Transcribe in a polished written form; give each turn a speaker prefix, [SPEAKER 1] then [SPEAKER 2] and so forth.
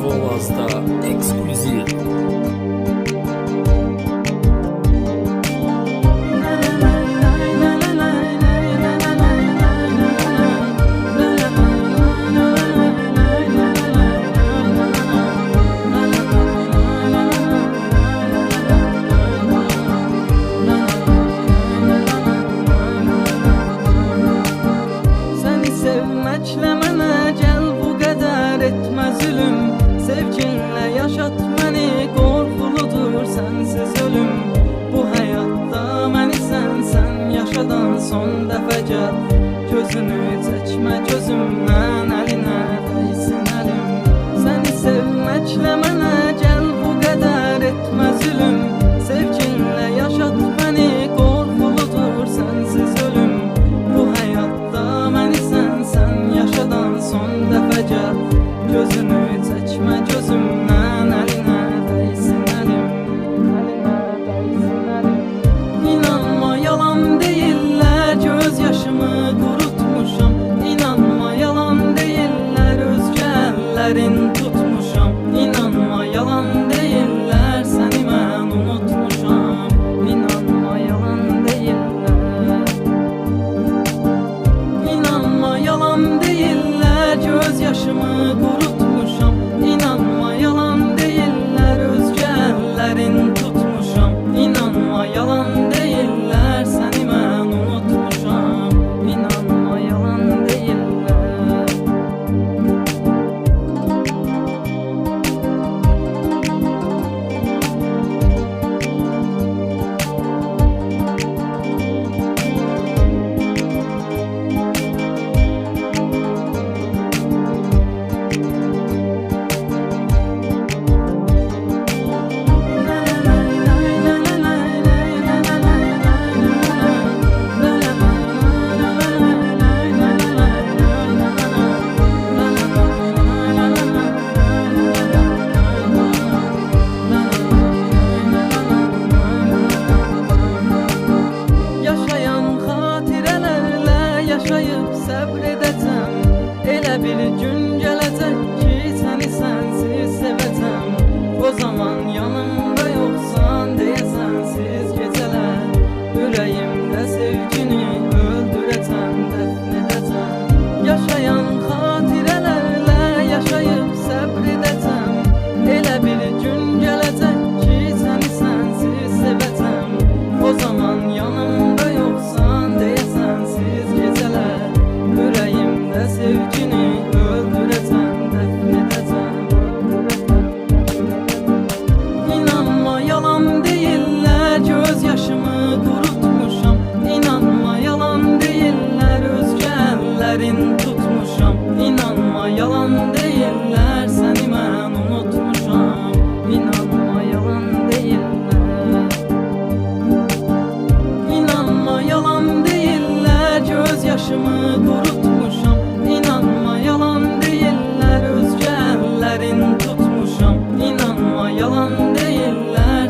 [SPEAKER 1] Volazda ekskluziv.
[SPEAKER 2] Seni sevməklə mənə gəl bu qədər etmə zülüm. Sevginlə yaşat məni, qorxuludur sənsiz ölüm. Bu həyatda məni sən yaşadan son dəfə gəl. Gözünü çəkmə gözümdən, əlinə dəysin əlim. Səni sevməklə mənə gəl bu qədər etmə zülüm. Sevginlə yaşat məni, qorxuludur sənsiz ölüm. Bu həyatda məni sən yaşadan son dəfə gəl. Gözünü çəkmə gözümdən, əlinə dəysin əlim. Əlinə dəysin əlim. İnanma yalan deyirlər, göz yaşımı qurutmuşam. İnanma yalan deyirlər, özgə əllərin tutmuşam. İnanma yalan deyirlər, səni mən unutmuşam. İnanma yalan deyirlər. İnanma yalan deyirlər, göz yaşımı qurutmuşam. İnanma yalan deyirlər, özgə əllərin tutmuşam. İnanma yalan deyirlər, səni mən unutmuşam. İnanma yalan deyirlər. Yaşayan xatirələrlə yaşayıb səbr edəcəm. Elə bir gün gələcək ki, səni sənsiz sevəcəm. O zaman yanımda yoxsan deyə sənsiz gecələr. Ürəyimdə sevgini öldürəcəm, dəfn edəcəm. Yaşayan xatirələrlə yaşayıb səbr edəcəm. Elə bir gün gələcək ki, səni sənsiz sevəcəm. O zaman yanımda yoxsan deyə sənsiz gecələr. Ürəyimdə sevgini öldürəcəm, dəfn edəcəm. İnanma yalan deyirlər, göz yaşımı qurutmuşam. İnanma yalan deyirlər, özgə əllərin tutmuşam. İnanma yalan deyirlər, səni mən unutmuşam. İnanma yalan deyirlər. İnanma yalan deyirlər, göz yaşımı qurutmuşam. İnanma yalan deyirlər, özgə əllərin tutmuşam. İnanma yalan deyirlər,